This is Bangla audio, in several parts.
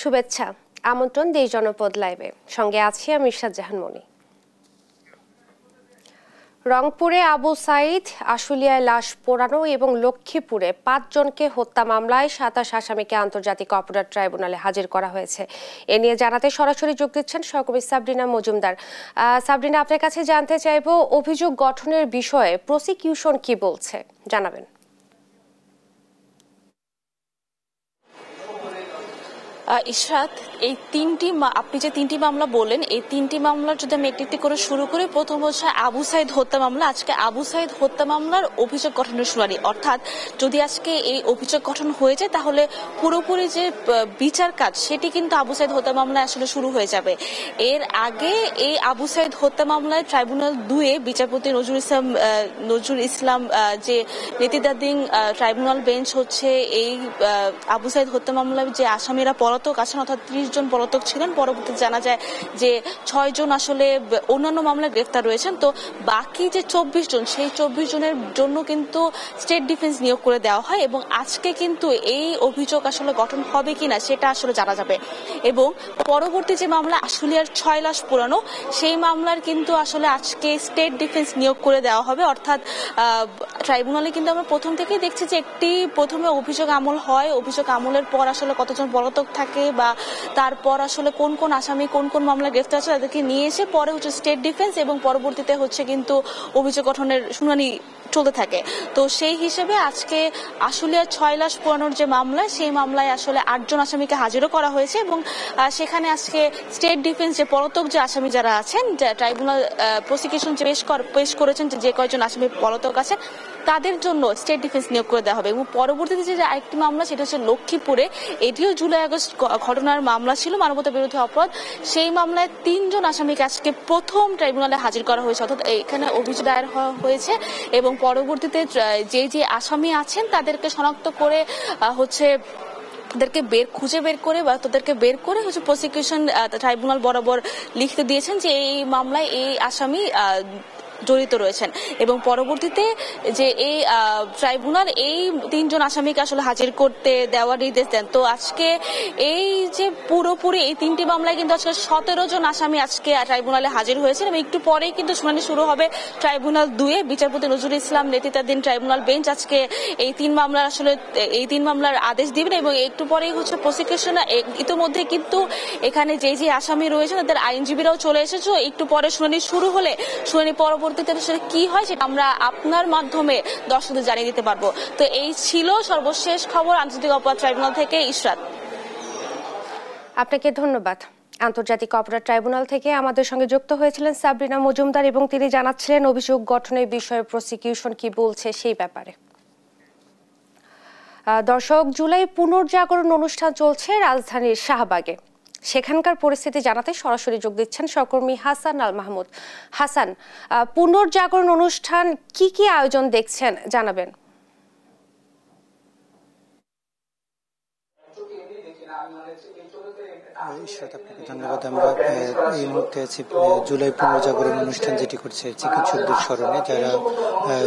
শুভেচ্ছা, আমন্ত্রণ দেশ জনপদ লাইভে। সঙ্গে আছি আমি ইরশাদ জাহান মনি। রংপুরে আবু সাইদ, আশুলিয়ায় লাশ পোড়ানো এবং লক্ষ্মীপুরে ৫ জনকে হত্যা মামলায় ২৭ আসামিকে আন্তর্জাতিক অপরাধ ট্রাইব্যুনালে হাজির করা হয়েছে। এ নিয়ে জানাতে সরাসরি যোগ দিচ্ছেন সহকর্মী সাবরিনা মজুমদার। সাবরিনা, আপনার কাছে জানতে চাইব, অভিযোগ গঠনের বিষয়ে প্রসিকিউশন কি বলছে, জানাবেন। ইশরাত, এই আপনি যে তিনটি মামলা বললেন, এই তিনটি মামলার যদি আমি একটি করে শুরু করি, প্রথম হচ্ছে আবু সাইদ হত্যা মামলা। আজকে আবু সাইদ হত্যা মামলার অভিযোগ গঠনের শুনানি, অর্থাৎ যদি আজকে এই অভিযোগ গঠন হয়ে যায় তাহলে পুরোপুরি যে বিচার কাজ সেটি কিন্তু আবু সাইদ হত্যা মামলায় আসলে শুরু হয়ে যাবে। এর আগে এই আবু সাইদ হত্যা মামলায় ট্রাইব্যুনাল 2-এ বিচারপতি নজরুল ইসলাম যে নেতৃত্বাধীন ট্রাইব্যুনাল বেঞ্চ হচ্ছে এই আবু সাইদ হত্যা মামলায় যে আসামিরা পলাতক আছেন, অর্থাৎ 30 জন পলাতক ছিলেন, পরবর্তীতে জানা যায় যে 6 জন আসলে অন্যান্য মামলায় গ্রেফতার রয়েছেন। তো বাকি যে 24 জন, সেই 24 জনের জন্য কিন্তু স্টেট ডিফেন্স নিয়োগ করে দেওয়া হয় এবং আজকে কিন্তু এই অভিযোগ আসলে গঠন হবে কিনা সেটা আসলে জানা যাবে। এবং পরবর্তী যে মামলা আশুলিয়ার 6 লাশ পুরানো, সেই মামলার কিন্তু আসলে আজকে স্টেট ডিফেন্স নিয়োগ করে দেওয়া হবে। অর্থাৎ ট্রাইব্যুনালে কিন্তু আমরা প্রথম থেকেই দেখছি যে প্রথমে অভিযোগ আমল হয়, অভিযোগ আমলের পর আসলে কতজন পলাতক থাকে বা তারপর আসলে কোন কোন আসামি কোন কোন মামলায় গ্রেফতার আছে তাদেরকে নিয়ে এসে পরে হচ্ছে স্টেট ডিফেন্স এবং পরবর্তীতে হচ্ছে কিন্তু অভিযোগ গঠনের শুনানি চলতে থাকে। তো সেই হিসেবে আজকে আশুলিয়ার 6 লাশ পুরানোর যে মামলা, সেই মামলায় আসলে 8 জন আসামিকে হাজিরও করা হয়েছে এবং সেখানে আজকে স্টেট ডিফেন্স যে পলাতক যে আসামি যারা আছেন, ট্রাইব্যুনাল প্রসিকিউশন পেশ করেছেন যে কয়েকজন আসামি পলাতক আছে তাদের জন্য স্টেট ডিফেন্স নিয়োগ করে দেওয়া হবে। এবং পরবর্তীতে যে আরেকটি মামলা, সেটা হচ্ছে লক্ষ্মীপুরে, এটিও জুলাই আগস্ট ঘটনার মামলা ছিল, মানবতা বিরোধী অপরাধ। সেই মামলায় 3 জন আসামিকে আজকে প্রথম ট্রাইব্যুনালে হাজির করা হয়েছে, অর্থাৎ এখানে অভিযোগ দায়ের হয়েছে এবং পরবর্তীতে যে আসামি আছেন তাদেরকে শনাক্ত করে হচ্ছে তাদেরকে খুঁজে বের করে বা তাদেরকে বের করে হচ্ছে প্রসিকিউশন ট্রাইব্যুনাল বরাবর লিখতে দিয়েছেন যে এই মামলায় এই আসামি জড়িত রয়েছেন। এবং পরবর্তীতে যে এই ট্রাইব্যুনাল এই 3 জন আসামিকে আসলে হাজির করতে দেওয়ার নির্দেশ দেন। তো আজকে এই যে পুরোপুরি এই 3টি মামলায় কিন্তু আজকে 17 জন আসামি আজকে ট্রাইব্যুনালে হাজির হয়েছেন এবং একটু পরেই কিন্তু শুনানি শুরু হবে ট্রাইব্যুনাল 2-এ। বিচারপতি নজরুল ইসলাম নেতৃত্বাধীন ট্রাইব্যুনাল বেঞ্চ আজকে এই 3 মামলার আদেশ দিবেন এবং একটু পরেই হচ্ছে প্রসিকিউশন। ইতিমধ্যে কিন্তু এখানে যে আসামি রয়েছেন তাদের আইনজীবীরাও চলে এসেছে। একটু পরে শুনানি শুরু হলে শুনানি পরবর্তীতে কি হয় সেটা আমরা আপনার মাধ্যমে দর্শকদের জানিয়ে দিতে পারবো। তো এই ছিল সর্বশেষ খবর আন্তর্জাতিক অপরাধ ট্রাইব্যুনাল থেকে। ইশরাত, আপনাকে ধন্যবাদ। আন্তর্জাতিক অপরাধ ট্রাইব্যুনাল থেকে আমাদের সঙ্গে যুক্ত হয়েছিলেন সাবরিনা মজুমদার এবং তিনি জানাচ্ছিলেন অভিযোগ গঠনের বিষয়ে প্রসিকিউশন কি বলছে সেই ব্যাপারে। দর্শক, জুলাই পুনর্জাগরণ অনুষ্ঠান চলছে রাজধানীর শাহবাগে। সেখানকার পরিস্থিতি জানাতে সরাসরি যোগ দিচ্ছেন সহকর্মী হাসান আল মাহমুদ। হাসান, পুনর্জাগরণ অনুষ্ঠান কি কি আয়োজন দেখছেন, জানাবেন। আপনাকে ধন্যবাদ। আমরা এই মুহূর্তে আছি জুলাই পুনর্জাগরণ অনুষ্ঠান যেটি করছে চিকিৎসকদের স্মরণে, যারা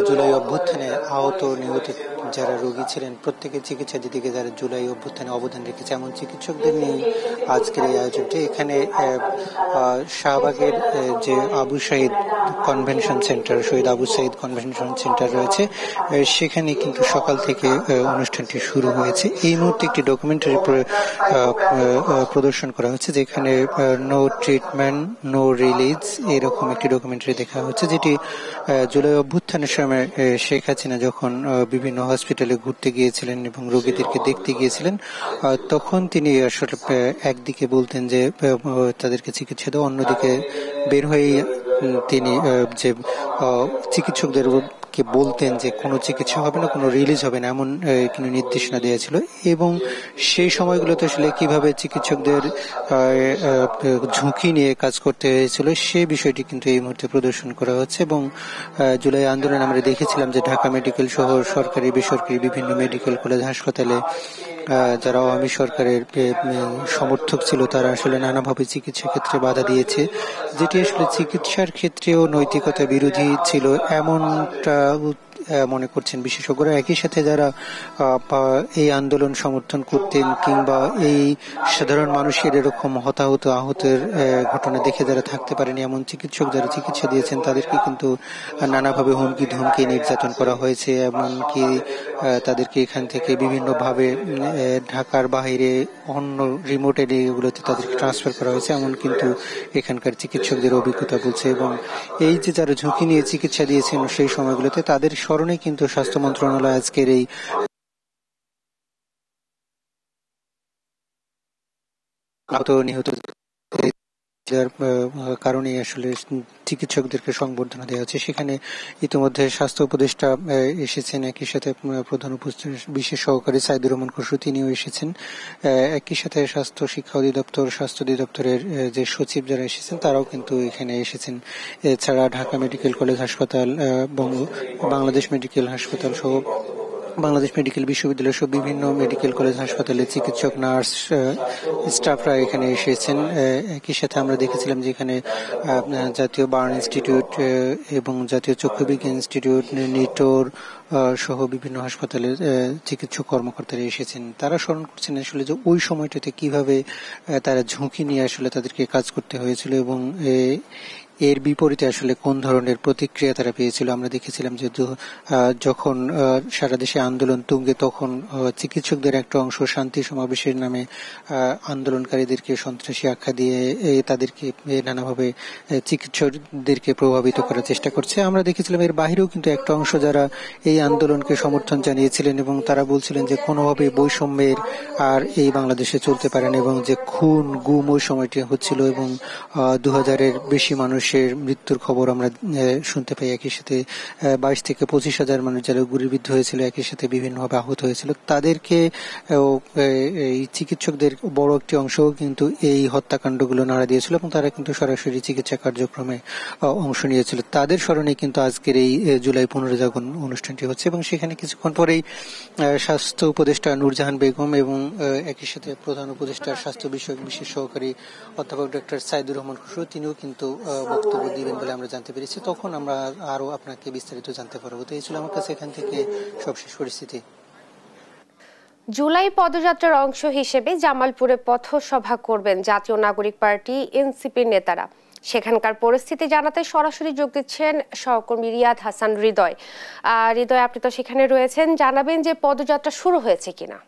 জুলাই অভ্যুত্থানে আহত নিহত যারা রোগী ছিলেন প্রত্যেকের চিকিৎসা দিকে যারা জুলাই অভ্যুত্থানে অবদান রেখেছে এমন চিকিৎসকদের নিয়ে আজকের এই আয়োজনটি। এখানে শাহবাগের যে আবু সাইদ কনভেনশন সেন্টার, শহীদ আবু সাইদ কনভেনশন সেন্টার রয়েছে, সেখানে কিন্তু সকাল থেকে অনুষ্ঠানটি শুরু হয়েছে। এই মুহূর্তে একটি ডকুমেন্টারি প্রদর্শন করা হচ্ছে যেখানে নো ট্রিটমেন্ট নো রিলিজ এরকম একটি ডকুমেন্টারি দেখা হচ্ছে, যেটি জুলাই অভ্যুত্থানের সময় শেখ হাসিনা যখন বিভিন্ন হসপিটালে ঘুরতে গিয়েছিলেন এবং রোগীদেরকে দেখতে গিয়েছিলেন, তখন তিনি আসলে একদিকে বলতেন যে তাদেরকে চিকিৎসা দেওয়া, অন্যদিকে বের হয়ে তিনি যে চিকিৎসকদের কে বলতেন যে কোনো চিকিৎসা হবে না, কোনো রিলিজ হবে না, এমন কোনো নির্দেশনা দেওয়া ছিল। এবং সেই সময়গুলোতে আসলে কিভাবে চিকিৎসকদের ঝুঁকি নিয়ে কাজ করতে হয়েছিল সেই বিষয়টি কিন্তু এই মুহূর্তে প্রদর্শন করা হচ্ছে। এবং জুলাই আন্দোলন আমরা দেখেছিলাম যে ঢাকা মেডিকেল সহ সরকারি বেসরকারি বিভিন্ন মেডিকেল কলেজ হাসপাতালে যারা আওয়ামী সরকারের সমর্থক ছিল তারা আসলে নানাভাবে চিকিৎসা ক্ষেত্রে বাধা দিয়েছে, যেটি আসলে চিকিৎসার ক্ষেত্রেও নৈতিকতা বিরোধী ছিল এমনটা মনে করছেন বিশেষজ্ঞরা। একই সাথে যারা এই আন্দোলন সমর্থন করতেন কিংবা এই সাধারণ মানুষের এরকম হতাহত আহতের ঘটনা দেখে যারা থাকতে পারেনি, এমন চিকিৎসক যারা চিকিৎসা দিয়েছেন তাদেরকে কিন্তু নানাভাবে হুমকি ধমকি নির্যাতন করা হয়েছে। এমনকি তাদেরকে এখান থেকে বিভিন্নভাবে ঢাকার বাইরে অন্য রিমোট এরিয়াগুলোতে তাদেরকে ট্রান্সফার করা হয়েছে, এমন কিন্তু এখানকার চিকিৎসকদের অভিজ্ঞতা বলছে। এবং এই যে যারা ঝুঁকি নিয়ে চিকিৎসা দিয়েছেন সেই সময়গুলোতে তাদের স্মরণে কিন্তু স্বাস্থ্য মন্ত্রণালয় আজকের এই আহত নিহত কারণে আসলে চিকিৎসকদেরকে সংবর্ধনা দেওয়া হচ্ছে। সেখানে ইতিমধ্যে স্বাস্থ্য উপদেষ্টা এসেছেন, একই সাথে প্রধান বিশেষ সহকারী সাইদুর রহমান খসরু তিনিও এসেছেন, একই সাথে স্বাস্থ্য শিক্ষা অধিদপ্তর, স্বাস্থ্য অধিদপ্তরের যে সচিব যারা এসেছেন তারাও কিন্তু এখানে এসেছেন। এছাড়া ঢাকা মেডিকেল কলেজ হাসপাতাল, বাংলাদেশ মেডিকেল হাসপাতাল সহ বাংলাদেশ মেডিকেল বিশ্ববিদ্যালয় সহ বিভিন্ন মেডিকেল কলেজ হাসপাতালে চিকিৎসক, নার্স, স্টাফরা এখানে এসেছেন। একই সাথে আমরা দেখেছিলাম যে এখানে জাতীয় বার্ন ইনস্টিটিউট এবং জাতীয় চক্ষু বিজ্ঞান ইনস্টিটিউট, নিটোর সহ বিভিন্ন হাসপাতালের চিকিৎসক কর্মকর্তারা এসেছেন। তারা স্মরণ করছেন আসলে যে ওই সময়টাতে কিভাবে তারা ঝুঁকি নিয়ে আসলে তাদেরকে কাজ করতে হয়েছিল এবং এর বিপরীতে আসলে কোন ধরনের প্রতিক্রিয়া তারা পেয়েছিল। আমরা দেখেছিলাম যে যখন সারা দেশে আন্দোলন তুঙ্গে তখন চিকিৎসকদের একটা অংশ শান্তি সমাবেশের নামে আন্দোলনকারীদেরকে সন্ত্রাসী আখ্যা দিয়ে তাদেরকে নানাভাবে চিকিৎসকদেরকে প্রভাবিত করার চেষ্টা করছে। আমরা দেখেছিলাম এর বাহিরেও কিন্তু একটা অংশ যারা এই আন্দোলনকে সমর্থন জানিয়েছিলেন এবং তারা বলছিলেন যে কোনোভাবে বৈষম্যের আর এই বাংলাদেশে চলতে পারে না এবং যে খুন গুম ওই সময়টি হচ্ছিল এবং 2000-এর বেশি মানুষের মৃত্যুর খবর আমরা শুনতে পাই। একই সাথে 22 থেকে 25,000 মানুষ যারা গুলিবিদ্ধ হয়েছিল, একই সাথে বিভিন্নভাবে আহত হয়েছিল, তাদেরকে এই চিকিৎসকদের বড় একটি অংশও কিন্তু এই হত্যাকাণ্ডগুলো নাড়া দিয়েছিল এবং তারা কিন্তু সরাসরি চিকিৎসা কার্যক্রমে অংশ নিয়েছিল। তাদের স্মরণে কিন্তু আজকের এই জুলাই পুনর্জাগরণ অনুষ্ঠানটি হচ্ছে এবং সেখানে কিছুক্ষণ পরেই স্বাস্থ্য উপদেষ্টা নূরজাহান বেগম এবং একই সাথে প্রধান উপদেষ্টার স্বাস্থ্য বিষয়ক বিশেষ সহকারী অধ্যাপক ডক্টর সাইদুর রহমান খসরু তিনিও কিন্তু বক্তব্য দিবেন বলে আমরা জানতে পেরেছি। তখন আমরা আরো আপনাকে বিস্তারিত জানতে পারবো। তো এই ছিল আমার কাছে এখান থেকে সবশেষ পরিস্থিতি। জুলাই পদযাত্রার অংশ হিসেবে জামালপুরে পথসভা করবেন জাতীয় নাগরিক পার্টি এনসিপির নেতারা। সেখানকার পরিস্থিতি জানাতে সরাসরি যোগ দিচ্ছেন সহকর্মী রিয়াদ হাসান হৃদয়। হৃদয়, আপনি তো সেখানে রয়েছেন, জানাবেন যে পদযাত্রা শুরু হয়েছে কিনা।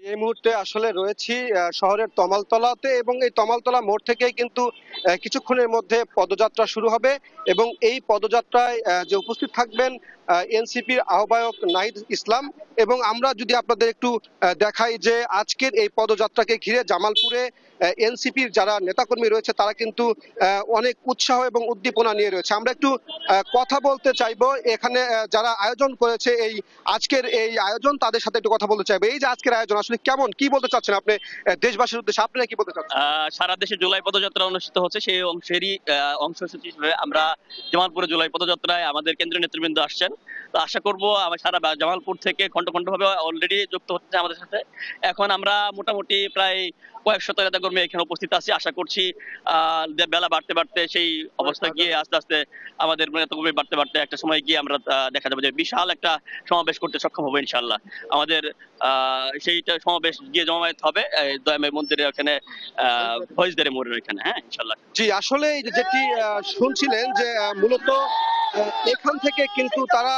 এই মুহূর্তে আসলে রয়েছি শহরের তমালতলাতে এবং এই তমালতলা মোড় থেকেই কিন্তু কিছুক্ষণের মধ্যে পদযাত্রা শুরু হবে এবং এই পদযাত্রায় যে উপস্থিত থাকবেন এনসিপির আহ্বায়ক নাহিদ ইসলাম। এবং আমরা যদি আপনাদের একটু দেখাই যে আজকের এই পদযাত্রাকে ঘিরে জামালপুরে এনসিপির যারা নেতাকর্মী রয়েছে তারা কিন্তু অনেক উৎসাহ এবং উদ্দীপনা নিয়ে রয়েছে। আমরা একটু কথা বলতে চাইবো এখানে যারা আয়োজন করেছে এই আজকের এই আয়োজন, তাদের সাথে একটু কথা বলতে চাইবো। এই যে আজকের আয়োজন আসলে কেমন, কি বলতে চাচ্ছেন আপনি দেশবাসীর উদ্দেশ্যে, আপনারা কি বলতে চাচ্ছেন? সারা দেশে জুলাই পদযাত্রা অনুষ্ঠিত হচ্ছে, সেই অংশেরই অংশসূচি হিসেবে আমরা জামালপুরে জুলাই পদযাত্রায় আমাদের কেন্দ্রীয় নেতৃবৃন্দ আসছেন। তো আশা করবো সারা জামালপুর থেকে খন্ড খন্ড ভাবে অলরেডি যুক্ত হচ্ছে আমাদের সাথে। এখন আমরা মোটামুটি প্রায় কয়েক শত নেতাকর্মী এখানে উপস্থিত আছি। আশা করছি বেলা বাড়তে বাড়তে সেই অবস্থা গিয়ে আস্তে আস্তে আমাদের নেতাকর্মী বাড়তে বাড়তে একটা সময় গিয়ে আমরা দেখা যাবে যে বিশাল একটা সমাবেশ করতে সক্ষম হবো ইনশাল্লাহ। আমাদের সেইটা সমাবেশ গিয়ে জমায়েত হবে দয়াময় মন্দিরের ওখানে, ফয়েজদারে মোড়ের ওখানে। হ্যাঁ ইনশাল্লাহ। জি, আসলে যেটি শুনছিলেন যে মূলত এখান থেকে কিন্তু তারা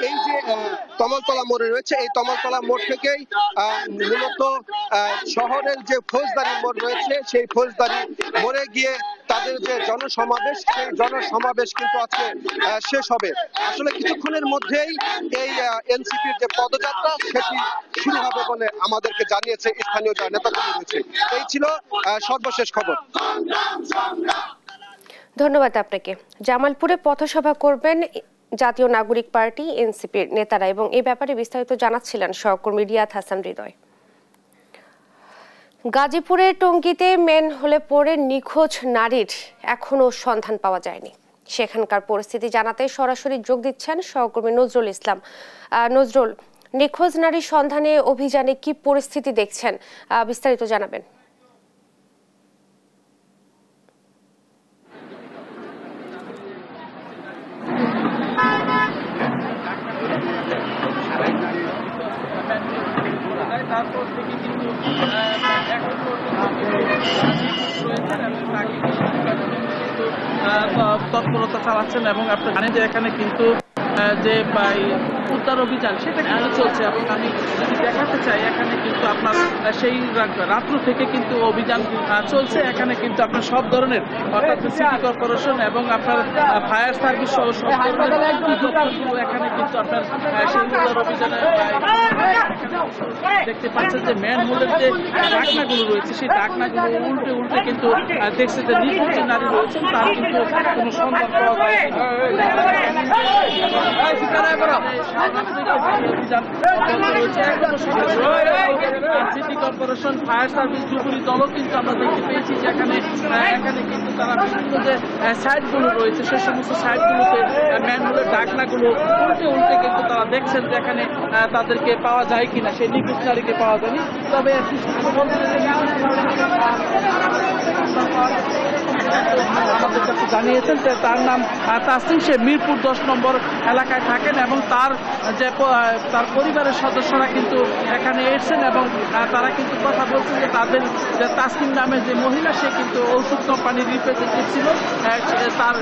এই যে তমালতলা মোড়ে রয়েছে, এই তমালতলা মোড় থেকেই মূলত শহরের যে ফৌজদারি মোড় রয়েছে সেই ফৌজদারি মোড়ে গিয়ে তাদের যে জনসমাবেশ, সেই জনসমাবেশ কিন্তু আজকে শেষ হবে। আসলে কিছুক্ষণের মধ্যেই এই এনসিপির যে পদযাত্রা সেটি শুরু হবে বলে আমাদেরকে জানিয়েছে স্থানীয় যারা নেতাকর্মী রয়েছে। এই ছিল সর্বশেষ খবর। ধন্যবাদ আপনাকে। জামালপুরে পথসভা করবেন জাতীয় নাগরিক পার্টি এনসিপির নেতারা এবং এই ব্যাপারে বিস্তারিত জানাচ্ছিলেন সহকর্মী রিয়াদ হাসান হৃদয়। গাজীপুরের টঙ্গীতে ম্যানহোলে পড়ে নিখোঁজ নারীর এখনো সন্ধান পাওয়া যায়নি। সেখানকার পরিস্থিতি জানাতে সরাসরি যোগ দিচ্ছেন সহকর্মী নজরুল ইসলাম। নজরুল, নিখোঁজ নারীর সন্ধানে অভিযানে কি পরিস্থিতি দেখছেন, বিস্তারিত জানাবেন। তারপর থেকে কিন্তু এখন পর্যন্ত রয়েছেন এবং তাকে কিন্তু তৎপরতা চালাচ্ছেন। এবং আপনারা জানেন যে এখানে কিন্তু যে উদ্ধার অভিযান সেটা কিন্তু চলছে, এবং আমি যদি দেখাতে চাই এখানে কিন্তু আপনার সেই রাত্র থেকে কিন্তু অভিযান চলছে। এখানে কিন্তু আপনার সব ধরনের অর্থাৎ সিটি কর্পোরেশন এবং আপনার ফায়ার সার্ভিস সহ সব ধরনের এখানে কিন্তু আপনার সেই উদ্ধার অভিযানে দেখতে পাচ্ছেন যে ম্যানহোলের যে ডাকনাগুলো রয়েছে সেই ডাকনাগুলো উল্টে উল্টে কিন্তু দেখছে যে নিখোঁজ যে নারী রয়েছেন তার কিন্তু কোনো সন্ধান পাওয়া যায় সিটি কর্পোরেশন ফায়ার সার্ভিস ডুবুরি দলও কিন্তু আমরা দেখতে পেয়েছি যে এখানে কিন্তু তারা বিভিন্ন যে সাইটগুলো রয়েছে সেই সমস্ত সাইটগুলোতে ম্যানহোলের ডাকনাগুলো উল্টে উল্টে কিন্তু তারা দেখছেন যে এখানে তাদেরকে পাওয়া যায় কিনা, সেই নিখোঁজ নারীকে পাওয়া যায়নি। তবে আমাদের কাছে জানিয়েছেন যে তার নাম তাসিম, সে মিরপুর 10 নম্বর এলাকায় থাকেন এবং তার পরিবারের সদস্যরা কিন্তু এখানে এসেছেন এবং তারা কিন্তু কথা বলছেন যে তাদের যে তাসিম নামে যে মহিলা সে কিন্তু ওষুধ কোম্পানির রিপ্রেজেন্টেটিভ ছিল, তার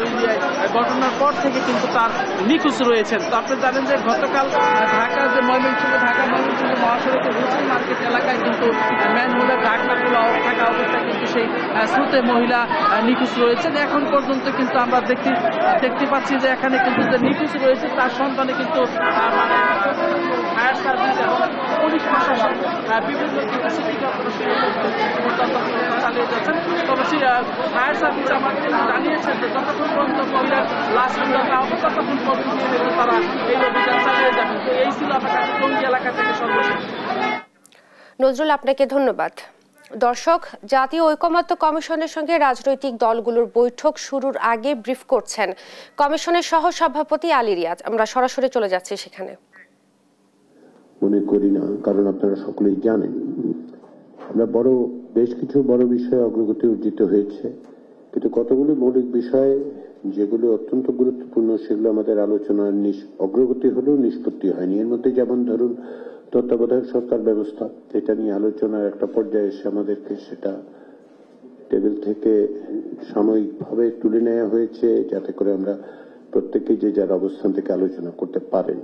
ঘটনার পর থেকে কিন্তু তার নিখোঁজ রয়েছেন। তো আপনি জানেন যে গতকাল ঢাকা ময়মনসিংহ মহাসড়কে হোসেন মার্কেট এলাকায় কিন্তু ম্যানহোলের ডাকনাগুলো থাকা অবস্থায় কিন্তু সেই স্রোতে মহিলা নিখোঁজ রয়েছেন। এখন পর্যন্ত কিন্তু আমরা দেখতে পাচ্ছি যে এখানে কিন্তু যে নিখোঁজ রয়েছে তার সন্ধানে কিন্তু ফায়ার সার্ভিস এবং পুলিশ প্রশাসন বিভিন্ন সিটি কর্পোরেশন চালিয়ে যাচ্ছেন। তবে ফায়ার সার্ভিস আমাকে জানিয়েছেন যে যতক্ষণ পর্যন্ত মহিলার লাশ উদ্ধার না হবে ততক্ষণ পর্যন্ত তারা এই অভিযান চালিয়ে যাবেন। তো এই ছিল আমার কাছে টঙ্গী এলাকা থেকে সর্বশেষ। নজরুল, আপনাকে ধন্যবাদ। দর্শক, জাতীয় ঐকমত্য কমিশনের সঙ্গে রাজনৈতিক দলগুলোর বৈঠক শুরুর আগে ব্রিফ করছেন কমিশনের সহসভাপতি আলী রিয়াজ। আমরা সরাসরি চলে যাচ্ছি সেখানে। মনে করি না, কারণ আপনারা সকলেই জানেন আমরা বেশ কিছু বড় বিষয়ে অগ্রগতি অর্জিত হয়েছে, কিন্তু কতগুলো মৌলিক বিষয় যেগুলো অত্যন্ত গুরুত্বপূর্ণ সেগুলো আমাদের আলোচনার অগ্রগতি হলেও নিষ্পত্তি হয়নি। এর মধ্যে যেমন ধরুন তত্ত্বাবধায়ক সরকার ব্যবস্থা, এটা নিয়ে আলোচনার একটা পর্যায়ে এসে আমাদেরকে সেটা টেবিল থেকে সাময়িকভাবে তুলে নেওয়া হয়েছে যাতে করে আমরা প্রত্যেকেই যে যার অবস্থান থেকে আলোচনা করতে পারেন।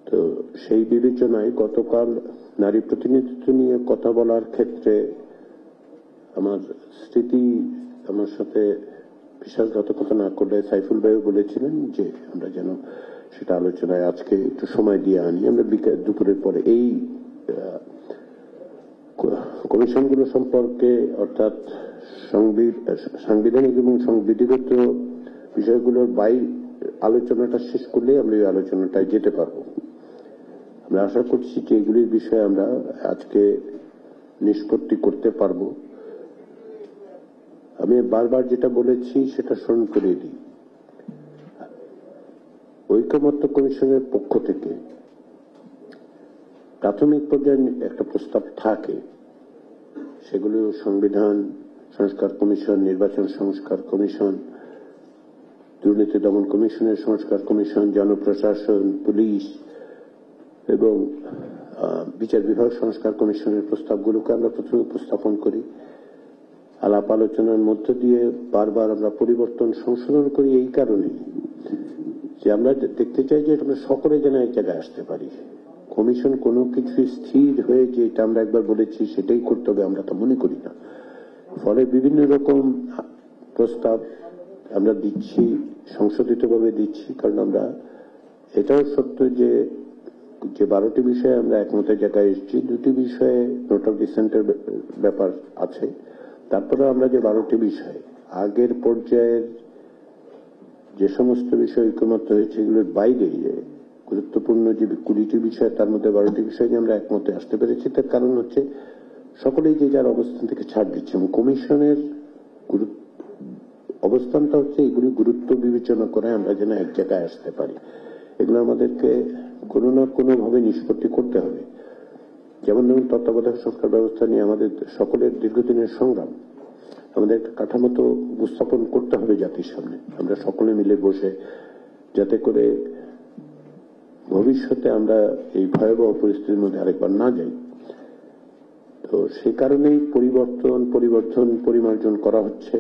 তো সেই বিবেচনায় গতকাল নারী প্রতিনিধিত্ব নিয়ে কথা বলার ক্ষেত্রে আমার স্মৃতি আমার সাথে বিশ্বাসঘাতকতা না করলে সাইফুল ভাইও বলেছিলেন যে আমরা যেন সেটা আলোচনায় আজকে একটু সময় দিয়ে আনি। আমরা দুপুরের পরে এই কমিশনগুলো সম্পর্কে অর্থাৎ সাংবিধানিক এবং সংবিধিগত বিষয়গুলোর আলোচনাটা শেষ করলে আমরা এই আলোচনাটায় যেতে পারবো। আমরা আশা করছি যে এগুলির বিষয়ে আমরা আজকে নিষ্পত্তি করতে পারবো। আমি বারবার যেটা বলেছি সেটা স্মরণ করিয়ে দিই, ঐকমত্য কমিশনের পক্ষ থেকে প্রাথমিক পর্যায়ে একটা প্রস্তাব থাকে, সেগুলো সংবিধান সংস্কার কমিশন, নির্বাচন সংস্কার কমিশন, দুর্নীতি দমন কমিশনের সংস্কার কমিশন, জনপ্রশাসন, পুলিশ এবং বিচার বিভাগ সংস্কার কমিশনের প্রস্তাবগুলোকে আমরা প্রথমে উপস্থাপন করি। আলাপ আলোচনার মধ্য দিয়ে বারবার আমরা পরিবর্তন সংশোধন করি এই কারণে যে আমরা দেখতে চাই যে আমরা সকলে যেন এক জায়গায় আসতে পারি। কমিশন কোনো কিছু স্থির হয়ে যে এটা আমরা একবার বলেছি সেটাই করতে হবে আমরা তা মনে করি না। ফলে বিভিন্ন রকম প্রস্তাব আমরা দিচ্ছি, সংশোধিতভাবে দিচ্ছি, কারণ আমরা এটাও সত্য যে 12টি বিষয়ে আমরা একমতের জায়গায় এসেছি, 2টি বিষয়ে নোট অফ ডিসেন্টের ব্যাপার আছে। তারপরে আমরা যে 12টি বিষয় আগের পর্যায়ের যে সমস্ত বিষয় ঐকমত্য হয়েছে এগুলোর বাইরে গুরুত্বপূর্ণ যে 20টি বিষয় তার মধ্যে 12টি বিষয় যে আমরা একমতে আসতে পেরেছি তার কারণ হচ্ছে সকলেই যে যার অবস্থান থেকে ছাড় দিচ্ছে এবং কমিশনের অবস্থানটা হচ্ছে এগুলি গুরুত্ব বিবেচনা করে আমরা যেন এক জায়গায় আসতে পারি। এগুলো আমাদেরকে কোনো না কোনো ভাবে নিষ্পত্তি করতে হবে। যেমন ধরুন তত্ত্বাবধায়ক সরকার ব্যবস্থা নিয়ে আমাদের সকলের দীর্ঘদিনের সংগ্রাম, আমাদের একটা কাঠামো তো উপস্থাপন করতে হবে জাতির সামনে। আমরা সকলে মিলে বসে যাতে করে ভবিষ্যতে আমরা এই ভয়াবহ পরিস্থিতির মধ্যে আরেকবার না যাই। তো সে কারণেই পরিমার্জন করা হচ্ছে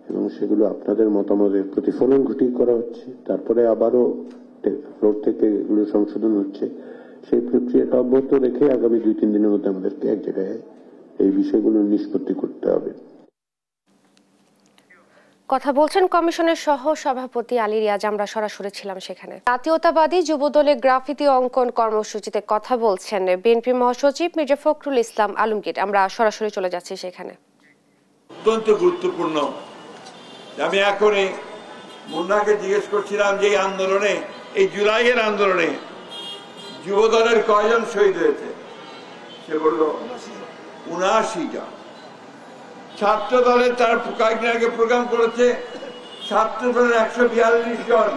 এবং সেগুলো আপনাদের মতামতের প্রতিফলন ঘটিয়ে করা হচ্ছে। তারপরে আবারও ফ্লোর থেকে এগুলো সংশোধন হচ্ছে। সেই প্রক্রিয়াটা অব্যাহত রেখে আগামী 2-3 দিনের মধ্যে আমাদেরকে এক জায়গায় এই বিষয়গুলো নিষ্পত্তি করতে হবে। কথা বলছেন কমিশনের সহ সভাপতি আলী রিয়াজ। আমরা সরাসরি ছিলাম সেখানে। জাতীয়তাবাদী যুবদলের গ্রাফিতি অঙ্কন কর্মসূচিতে কথা বলছেন বিএনপি মহাসচিব মির্জা ফখরুল ইসলাম আলমগীর। আমরা সরাসরি চলে যাচ্ছি সেখানে। অত্যন্ত গুরুত্বপূর্ণ। আমি এখনই মুন্নাকে জিজ্ঞেস করছিলাম যে এই আন্দোলনে, এই জুলাইয়ের আন্দোলনে যুবদলের কয়জন শহীদ হয়েছে? সে বলল ৭৯ জন। ছাত্র দলের তার কয়েকদিন আগে প্রোগ্রাম করেছে, ছাত্র দলের ১৪২ জন।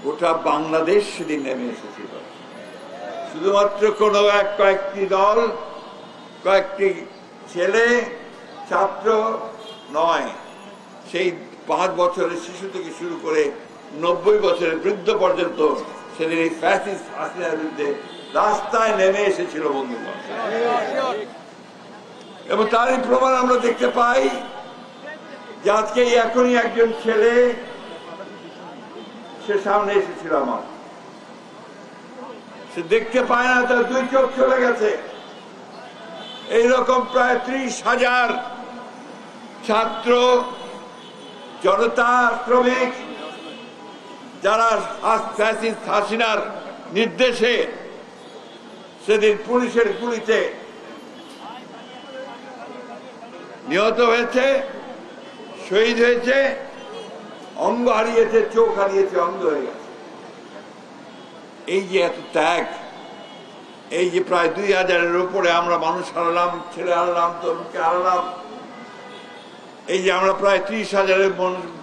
গোটা বাংলাদেশ সেদিন নেমে এসেছিল। শুধুমাত্র কোনো কয়েকটি দল, কয়েকটি ছেলে ছাত্র নয়, সেই 5 বছরের শিশু থেকে শুরু করে 90 বছরের বৃদ্ধ পর্যন্ত সেদিন এই ফ্যাসিস্ট হাসিনার বিরুদ্ধে রাস্তায় নেমে এসেছিল বন্ধুগণ। এবং তারই প্রমাণ আমরা দেখতে পাই যে আজকে এখনই একজন ছেলে সে সামনে এসেছিল আমার, সে দেখতে পায় না, তার 2 চোখ চলে গেছে। এইরকম প্রায় 30,000 ছাত্র জনতা শ্রমিক যারা ফ্যাসিস্ট হাসিনার নির্দেশে সেদিন পুলিশের গুলিতে নিহত হয়েছে, শহীদ হয়েছে, অঙ্গ হারিয়েছে, চোখ হারিয়েছে, অন্ধ হয়ে গেছে। এই যে এত ত্যাগ, এই যে প্রায় 2000-এর উপরে আমরা মানুষ হারালাম, ছেলে হারালাম, তরুণকে হারালাম, এই যে আমরা প্রায় 30,000-এর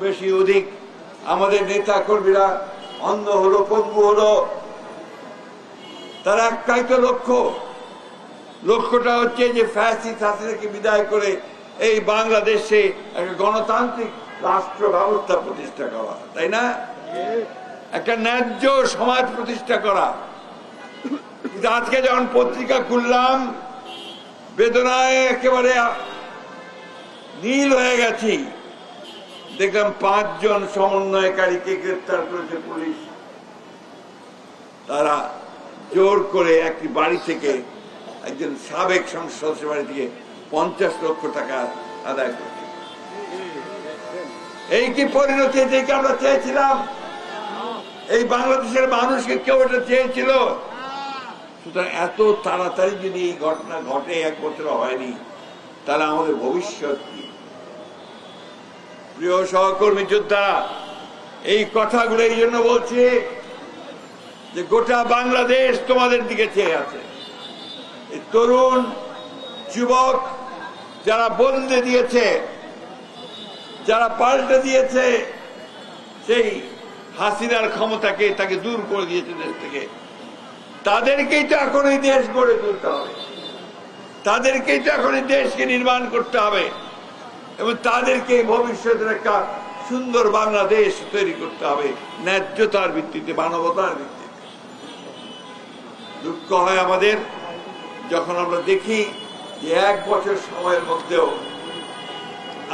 বেশি অধিক আমাদের নেতা কর্মীরা অন্ধ হলো, পঙ্গু হলো, তার একটাই তো লক্ষ্যটা হচ্ছে যে ফ্যাসিস্ট হাসিনাকে বিদায় করে এই বাংলাদেশে একটা গণতান্ত্রিক রাষ্ট্র ব্যবস্থা প্রতিষ্ঠা করা, তাই না? একটা ন্যায্য সমাজ প্রতিষ্ঠা করা। আজকে যখন পত্রিকা খুললাম, বেদনায় একেবারে নীল হয়ে গেছি। দেখলাম 5 জন সমন্বয়কারীকে গ্রেফতার করেছে পুলিশ। তারা জোর করে একটি বাড়ি থেকে, একজন সাবেক সংসদ সদস্যের বাড়ি থেকে 50 লক্ষ টাকা আদায় করছে। এই কি পরিণতি থেকে আমরা চেয়েছিলাম? এই বাংলাদেশের মানুষকে কেউ এটা চেয়েছিল? সুতরাং এত তাড়াতাড়ি যদি এই ঘটনা ঘটে, 1 বছর হয়নি, তাহলে আমাদের ভবিষ্যৎ কি? প্রিয় সহকর্মী যোদ্ধারা, এই কথাগুলো এই জন্য বলছি যে গোটা বাংলাদেশ তোমাদের দিকে চেয়ে আছে। এই তরুণ যুবক যারা বদলে দিয়েছে, যারা পাল্টে দিয়েছে সেই হাসিনার ক্ষমতাকে, তাকে দূর করে দিয়েছে দেশ থেকে, তাদেরকেই তো এখন এই দেশ গড়ে তুলতে হবে, তাদেরকেই তো এখন এই দেশকে নির্মাণ করতে হবে এবং তাদেরকে ভবিষ্যতের একটা সুন্দর বাংলাদেশ তৈরি করতে হবে, ন্যায্যতার ভিত্তিতে, মানবতার ভিত্তিতে। দুঃখ হয় আমাদের যখন আমরা দেখি যে 1 বছর সময়ের মধ্যেও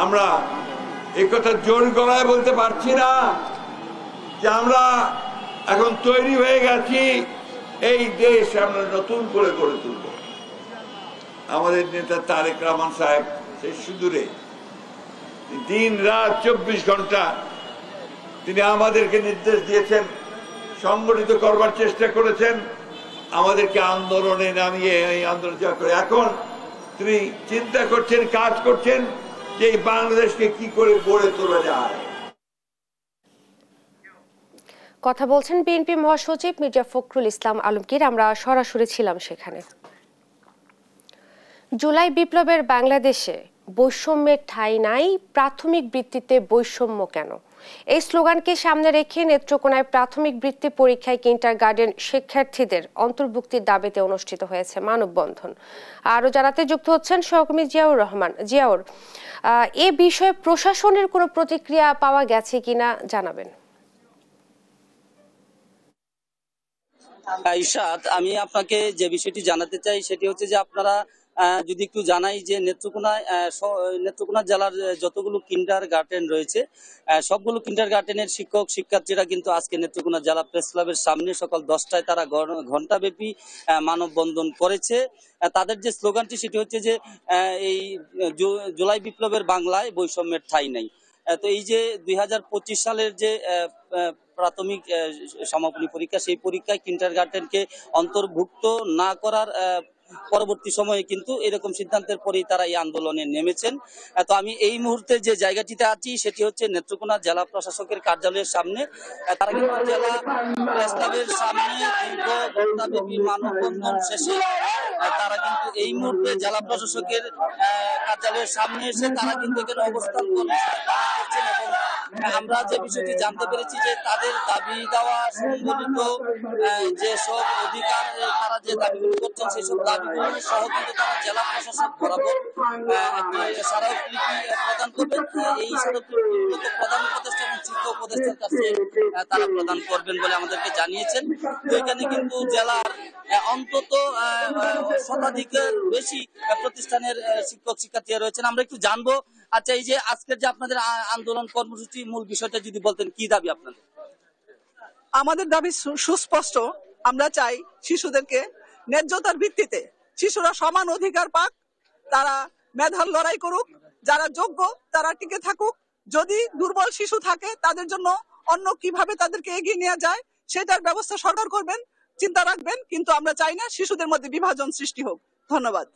আমরা এই কথা জোর গলায় বলতে পারছি না যে আমরা এখন তৈরি হয়ে গেছি, এই দেশ আমরা নতুন করে গড়ে তুলব। আমাদের নেতা তারেক রহমান সাহেব সেই সুদূরে দিন রাত 24 ঘন্টা তিনি আমাদেরকে নির্দেশ দিয়েছেন, সংগঠিত করবার চেষ্টা করেছেন, আমাদেরকে আন্দোলনে নামিয়ে এই আন্দোলন করে এখন তিনি চিন্তা করছেন, কাজ করছেন যে এই বাংলাদেশকে কি করে গড়ে তোলা যায়। কথা বলছেন বিএনপি মহাসচিব মির্জা ফখরুল ইসলাম আলমগীর। আমরা সরাসরি ছিলাম সেখানে। জুলাই বিপ্লবের বাংলাদেশে বৈষম্যের ঠাঁই নাই, প্রাথমিক বৃত্তিতে বৈষম্য কেন? এই স্লোগানকে সামনে রেখে নেত্রকোনায় প্রাথমিক বৃত্তি পরীক্ষায় কিন্ডারগার্টেন শিক্ষার্থীদের অন্তর্ভুক্তির দাবিতে অনুষ্ঠিত হয়েছে মানববন্ধন। আরও জানাতে যুক্ত হচ্ছেন সহকর্মী জিয়াউর রহমান। জিয়াউর, এ বিষয়ে প্রশাসনের কোনো প্রতিক্রিয়া পাওয়া গেছে কিনা জানাবেন। ইশরাত, আমি আপনাকে যে বিষয়টি জানাতে চাই সেটি হচ্ছে যে আপনারা যদি একটু জানাই যে নেত্রকোনা জেলার যতগুলো কিন্ডার গার্ডেন রয়েছে সবগুলো কিন্ডার গার্ডেনের শিক্ষক শিক্ষার্থীরা কিন্তু আজকে নেত্রকোনা জেলা প্রেস ক্লাবের সামনে সকাল 10টায় তারা ঘণ্টাব্যাপী মানববন্ধন করেছে। তাদের যে স্লোগানটি সেটি হচ্ছে যে এই জুলাই বিপ্লবের বাংলায় বৈষম্যের ঠাঁই নাই। তো এই যে 2025 সালের যে প্রাথমিক সমাপনী পরীক্ষা, সেই পরীক্ষায় কিন্ডারগার্টেনকে অন্তর্ভুক্ত না করার পরবর্তী সময়ে কিন্তু এরকম সিদ্ধান্তের পরেই তারা এই আন্দোলনে নেমেছেন। তো আমি এই মুহূর্তে যে জায়গাটিতে আছি সেটি হচ্ছে নেত্রকোনা জেলা প্রশাসকের কার্যালয়ের সামনে। তারা কিন্তু জেলা প্রেস ক্লাবের সামনে দীর্ঘ ঘণ্টাব্যাপী মানববন্ধন শেষে তারা কিন্তু এই মুহূর্তে জেলা প্রশাসকের কার্যালয়ের সামনে এসে তারা কিন্তু এখানে অবস্থান করছেন এবং আমরা যে বিষয়টি জানতে পেরেছি যে তাদের দাবি দেওয়া সংগঠিত যেসব অধিকার তারা যে দাবিগুলো করছেন সেসব দাবিগুলো সহ কিন্তু তারা জেলা প্রশাসক বরাবর স্মারকলিপি প্রদান করবেন। এই স্মারকলিপি প্রধান উপদেষ্টা এবং শিক্ষা উপদেষ্টার কাছে তারা প্রদান করবেন বলে আমাদেরকে জানিয়েছেন। তো এখানে কিন্তু জেলার অন্তত শতাধিকের বেশি প্রতিষ্ঠানের শিক্ষক শিক্ষার্থীরা রয়েছেন। আমরা একটু জানবো, আচ্ছা এই যে আজকের যে আপনাদের আন্দোলন কর্মসূচি মূল বিষয়টা যদি বলতেন, কি দাবি আপনাদের? আমাদের দাবি সুস্পষ্ট। আমরা চাই শিশুদেরকে ন্যায্যতার ভিত্তিতে শিশুরা সমান অধিকার পাক, তারা মেধার লড়াই করুক, যারা যোগ্য তারা টিকে থাকুক। যদি দুর্বল শিশু থাকে তাদের জন্য অন্য কিভাবে তাদেরকে এগিয়ে নেওয়া যায় সেটার ব্যবস্থা সরকার করবেন, চিন্তা রাখবেন, কিন্তু আমরা চাই না শিশুদের মধ্যে বিভাজন সৃষ্টি হোক। ধন্যবাদ।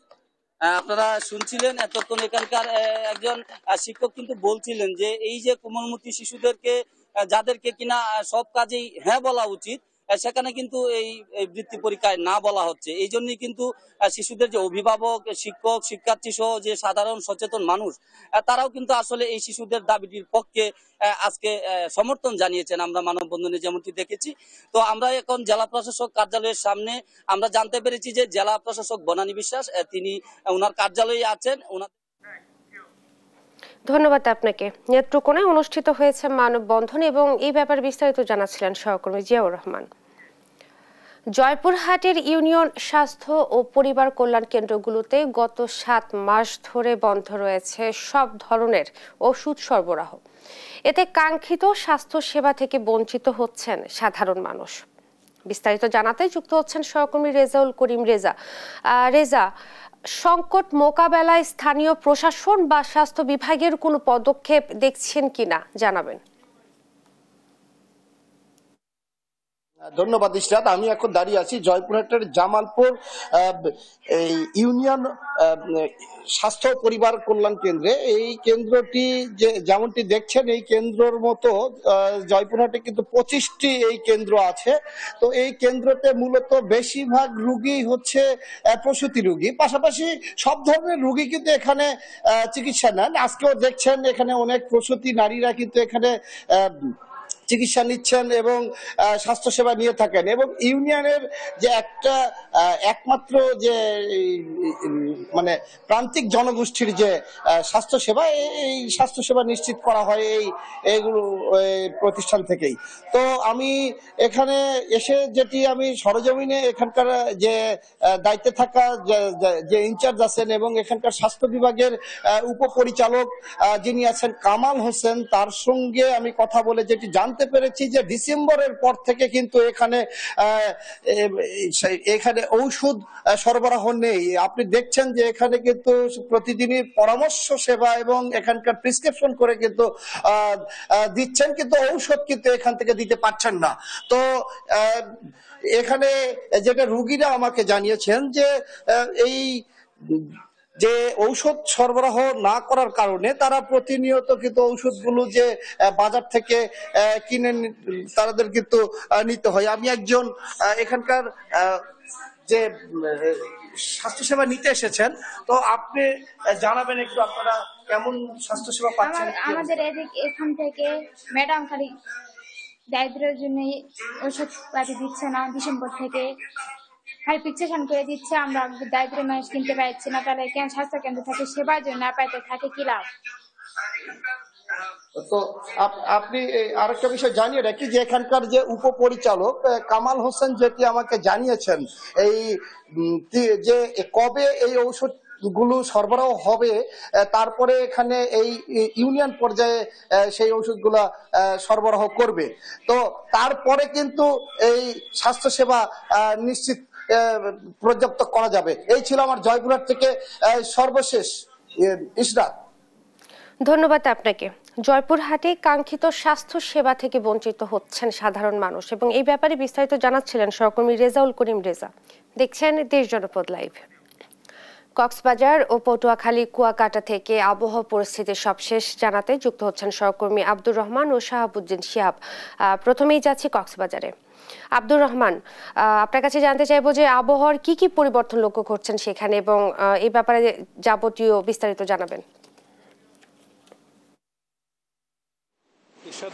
আপনারা শুনছিলেন এতক্ষণ এখানকার একজন শিক্ষক কিন্তু বলছিলেন যে এই যে কোমলমতি শিশুদেরকে যাদেরকে কিনা সব কাজেই হ্যাঁ বলা উচিত সেখানে কিন্তু এই বৃত্তি পরীক্ষায় না বলা হচ্ছে। এই জন্যই কিন্তু শিশুদের যে অভিভাবক, শিক্ষক, শিক্ষার্থী সহ যে সাধারণ সচেতন মানুষ তারাও কিন্তু আসলে এই শিশুদের দাবিটির পক্ষে আজকে সমর্থন জানিয়েছেন। আমরা মানববন্ধনে যেমনটি দেখেছি। তো আমরা এখন জেলা প্রশাসক কার্যালয়ের সামনে আমরা জানতে পেরেছি যে জেলা প্রশাসক বনানী বিশ্বাস তিনি ওনার কার্যালয়ে আছেন। ধন্যবাদ আপনাকে। নেত্রকোনায় অনুষ্ঠিত হয়েছে মানববন্ধন এবং এই ব্যাপারে বিস্তারিত জানাচ্ছিলেন সহকর্মী জিয়াউর রহমান। জয়পুরহাটের ইউনিয়ন স্বাস্থ্য ও পরিবার কল্যাণ কেন্দ্রগুলোতে গত 7 মাস ধরে বন্ধ রয়েছে সব ধরনের ওষুধ সরবরাহ। এতে কাঙ্ক্ষিত স্বাস্থ্য সেবা থেকে বঞ্চিত হচ্ছেন সাধারণ মানুষ। বিস্তারিত জানাতে যুক্ত হচ্ছেন সহকর্মী রেজাউল করিম। রেজা, সংকট মোকাবেলায় স্থানীয় প্রশাসন বা স্বাস্থ্য বিভাগের কোনো পদক্ষেপ দেখছেন কিনা জানাবেন। ধন্যবাদ ইশরাত। আমি এখন দাঁড়িয়ে আছি জয়পুরহাটের জামালপুর ইউনিয়ন স্বাস্থ্য পরিবার কল্যাণ কেন্দ্রে। এই কেন্দ্রটি যেমনটি দেখছেন এই কেন্দ্রের মতো জয়পুরহাটে কিন্তু 25টি এই কেন্দ্র আছে। তো এই কেন্দ্রতে মূলত বেশিরভাগ রুগী হচ্ছে প্রসূতি রুগী, পাশাপাশি সব ধরনের রুগী কিন্তু এখানে চিকিৎসা নেন। আজকেও দেখছেন এখানে অনেক প্রসূতি নারীরা কিন্তু এখানে চিকিৎসা নিচ্ছেন এবং স্বাস্থ্যসেবা নিয়ে থাকেন। এবং ইউনিয়নের যে একমাত্র যে মানে প্রান্তিক জনগোষ্ঠীর যে স্বাস্থ্যসেবা, এই স্বাস্থ্যসেবা নিশ্চিত করা হয় এইগুলো প্রতিষ্ঠান থেকেই। তো আমি এখানে এসে যেটি আমি সরজমিনে এখানকার যে দায়িত্বে থাকা যে ইনচার্জ আছেন এবং এখানকার স্বাস্থ্য বিভাগের উপপরিচালক যিনি আছেন কামাল হোসেন, তার সঙ্গে আমি কথা বলে যেটি জানতে পেরেছি যে ডিসেম্বরের পর থেকে কিন্তু এখানে ঔষধ সরবরাহ নেই। আপনি দেখছেন যে এখানে কিন্তু প্রতিদিনই পরামর্শ সেবা এবং এখানকার প্রেসক্রিপশন করে কিন্তু দিচ্ছেন, কিন্তু ঔষধ কিন্তু এখান থেকে দিতে পারছেন না। তো এখানে যেটা রুগীরা আমাকে জানিয়েছেন যে এই যে ঔষধ সরবরাহ না করার কারণে তারা প্রতিনিয়ত কিন্তু ঔষধগুলো যে বাজার থেকে কিনে তাদের কিন্তু নিতে হয়। আমি একজন এখানকার যে স্বাস্থ্যসেবা নিতে এসেছেন, তো আপনি জানাবেন একটু আপনারা কেমন স্বাস্থ্যসেবা পাচ্ছেন? আমাদের এখান থেকে ম্যাডাম খালি দারিদ্রের জন্য ওষুধ পাতি দিচ্ছে না, ডিসেম্বর থেকে খালি প্রেসক্রিপশন করে দিচ্ছে। আমরা দারিদ্রের মানুষ কিনতে পারছি না, তাহলে কেন স্বাস্থ্য কেন্দ্র থেকে সেবার জন্য না পাইতে থাকে কি লাভ? তো আপনি আরেকটা বিষয় জানিয়ে রাখি যে এখানকার যে উপপরিচালক কামাল হোসেন যেটি আমাকে জানিয়েছেন এই যে কবে এই ঔষধ গুলো সরবরাহ হবে, তারপরে এখানে এই ইউনিয়ন পর্যায়ে সেই ওষুধগুলা সরবরাহ করবে। তো তারপরে কিন্তু এই স্বাস্থ্যসেবা নিশ্চিত পর্যাপ্ত করা যাবে। এই ছিল আমার জয়পুরহাট থেকে সর্বশেষ। ইশরাত, ধন্যবাদ আপনাকে। জয়পুরহাটে কাঙ্ক্ষিত স্বাস্থ্য সেবা থেকে বঞ্চিত হচ্ছেন সাধারণ মানুষ এবং এই ব্যাপারে বিস্তারিত জানাচ্ছিলেন সহকর্মী রেজাউল করিম রেজা। দেখছেন দেশ জনপদ লাইভ। কক্সবাজার ও পটুয়াখালী কুয়াকাটা থেকে আবহাওয়া পরিস্থিতির সবশেষ জানাতে যুক্ত হচ্ছেন সহকর্মী আব্দুর রহমান ও শাহাবুদ্দিন শিহাব। প্রথমেই যাচ্ছি কক্সবাজারে। আব্দুর রহমান, আপনার কাছে জানতে চাইবো যে আবহাওয়ার কি পরিবর্তন লক্ষ্য করছেন সেখানে এবং এই ব্যাপারে যাবতীয় বিস্তারিত জানাবেন।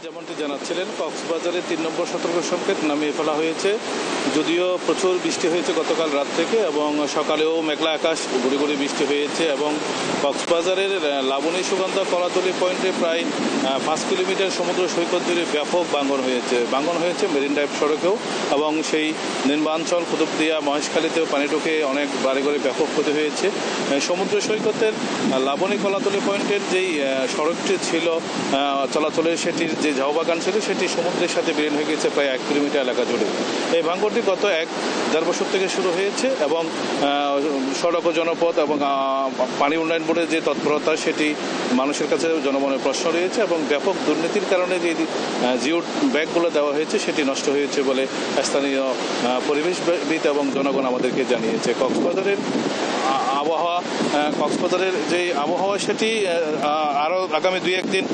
যেমনটি জানাচ্ছিলেন, কক্সবাজারে ৩ নম্বর সতর্ক সংকেত নামিয়ে ফেলা হয়েছে। যদিও প্রচুর বৃষ্টি হয়েছে গতকাল রাত থেকে এবং সকালেও মেঘলা আকাশ, গুড়ি গুড়ি বৃষ্টি হয়েছে এবং কক্সবাজারের লাবণী সুগন্ধা কলাতলি পয়েন্টে প্রায় 5 কিলোমিটার সমুদ্র সৈকত জুড়ে ব্যাপক ভাঙন হয়েছে মেরিন ড্রাইভ সড়কেও এবং সেই নিম্নাঞ্চল কুতুবদিয়া মহেশখালীতেও পানি ঢুকে অনেক বাড়িঘরে ব্যাপক ক্ষতি হয়েছে। সমুদ্র সৈকতের লাবণী কলাতলি পয়েন্টের যেই সড়কটি ছিল চলাচলের, সেটির যে ঝাউ বাগান ছিল সেটি সমুদ্রের সাথে বিলীন হয়ে গেছে প্রায় 1 কিলোমিটার এলাকা জুড়ে। এই ভাঙনটি গত 1-1.5 বছর থেকে শুরু হয়েছে এবং সড়ক ও জনপথ এবং পানি উন্নয়ন বোর্ডের যে তৎপরতা সেটি মানুষের কাছে জনমনের প্রশ্ন রয়েছে এবং ব্যাপক দুর্নীতির কারণে যে জিও ব্যাগগুলো দেওয়া হয়েছে সেটি নষ্ট হয়েছে বলে স্থানীয় পরিবেশবিদ এবং জনগণ আমাদেরকে জানিয়েছে। কক্সবাজারের যে আবহাওয়া সেটি আরও আগামী 2-1 দিন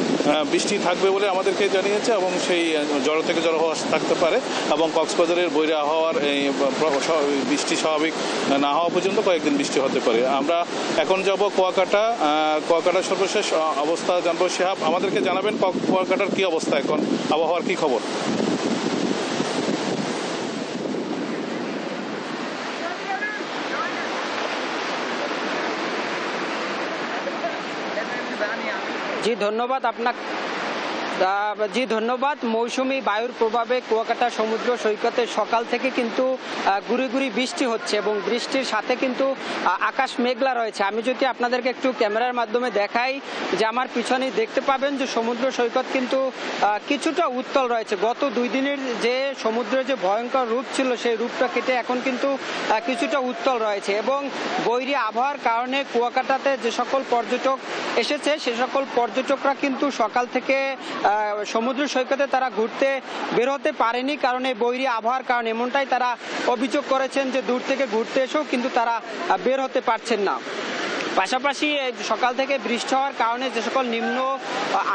বৃষ্টি থাকবে বলে আমাদেরকে জানিয়েছে এবং সেই ঝড় থেকে ঝড় হওয়া থাকতে পারে এবং কক্সবাজারের বৈরী আবহাওয়ার বৃষ্টি স্বাভাবিক না হওয়া পর্যন্ত কয়েকদিন বৃষ্টি হতে পারে। আমরা এখন যাব কুয়াকাটার সর্বশেষ অবস্থা জানবো। শিহাব, আমাদেরকে জানাবেন কুয়াকাটার কি অবস্থা এখন, আবহাওয়ার কি খবর? জি ধন্যবাদ আপনাকে। মৌসুমী বায়ুর প্রভাবে কুয়াকাটা সমুদ্র সৈকতে সকাল থেকে কিন্তু গুড়ি গুড়ি বৃষ্টি হচ্ছে এবং বৃষ্টির সাথে কিন্তু আকাশ মেঘলা রয়েছে। আমি যদি আপনাদেরকে একটু ক্যামেরার মাধ্যমে দেখাই যে আমার পিছনে দেখতে পাবেন যে সমুদ্র সৈকত কিন্তু কিছুটা উত্তাল রয়েছে। গত 2 দিনের যে সমুদ্রের যে ভয়ঙ্কর রূপ ছিল সেই রূপটা কেটে এখন কিন্তু কিছুটা উত্তাল রয়েছে এবং বৈরী আবহাওয়ার কারণে কুয়াকাটাতে যে সকল পর্যটক এসেছে সে সকল পর্যটকরা কিন্তু সকাল থেকে সমুদ্র সৈকতে তারা ঘুরতে বের হতে পারেনি, কারণ এই বৈরী আবহাওয়ার কারণে। এমনটাই তারা অভিযোগ করেছেন যে দূর থেকে ঘুরতে এসেও কিন্তু তারা বের হতে পারছেন না। পাশাপাশি সকাল থেকে বৃষ্টি হওয়ার কারণে যে সকল নিম্ন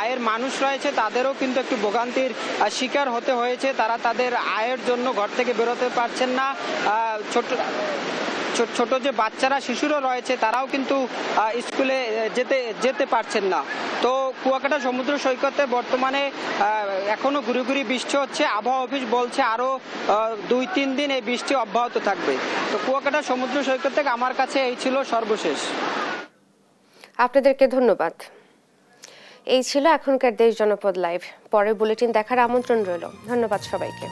আয়ের মানুষ রয়েছে তাদেরও কিন্তু একটু ভোগান্তির শিকার হতে হয়েছে। তারা তাদের আয়ের জন্য ঘর থেকে বেরোতে পারছেন না। ছোট যে বাচ্চারা, শিশুরা রয়েছে তারাও কিন্তু স্কুলে যেতে পারছেন না। তো কুয়াকাটা সমুদ্র সৈকতে বর্তমানে এখনো গুড়ি গুড়ি বৃষ্টি হচ্ছে। আবহাওয়া অফিস বলছে আরো 2-3 দিন এই বৃষ্টি অব্যাহত থাকবে। তো কুয়াকাটা সমুদ্র সৈকত থেকে আমার কাছে এই ছিল সর্বশেষ। আপনাদেরকে ধন্যবাদ। এই ছিল এখনকার দেশ জনপদ লাইভ। পরের বুলেটিন দেখার আমন্ত্রণ রইল। ধন্যবাদ সবাইকে।